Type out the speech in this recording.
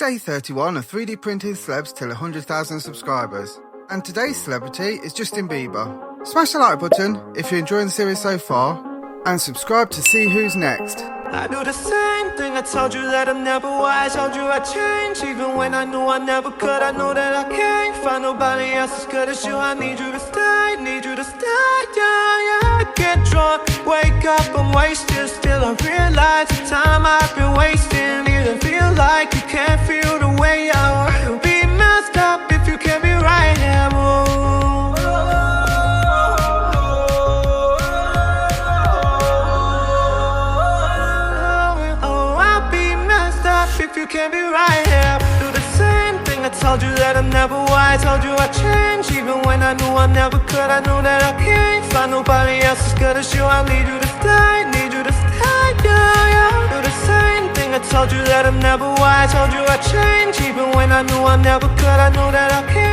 Day 31 of 3D printing celebs till 100,000 subscribers. And today's celebrity is Justin Bieber. Smash the like button if you're enjoying the series so far, and subscribe to see who's next. I do the same thing, I told you that I'm never wise. Told you I'd change, even when I knew I never could. I know that I can't find nobody else as good as you. I need you to stay, yeah, yeah. I get drunk, wake up, I'm wasted. Still I realize the time I've been wasting. Even feel like you can't feel the way I want. You'll be messed up if you can't be right here. If you can't be right here, do the same thing. I told you that I'm never wise. Told you I'd change, even when I knew I never could. I know that I can't find nobody else as good as you. I need you to stay, yeah, yeah. Do the same thing. I told you that I'm never wise. Told you I'd change, even when I knew I never could. I know that I can't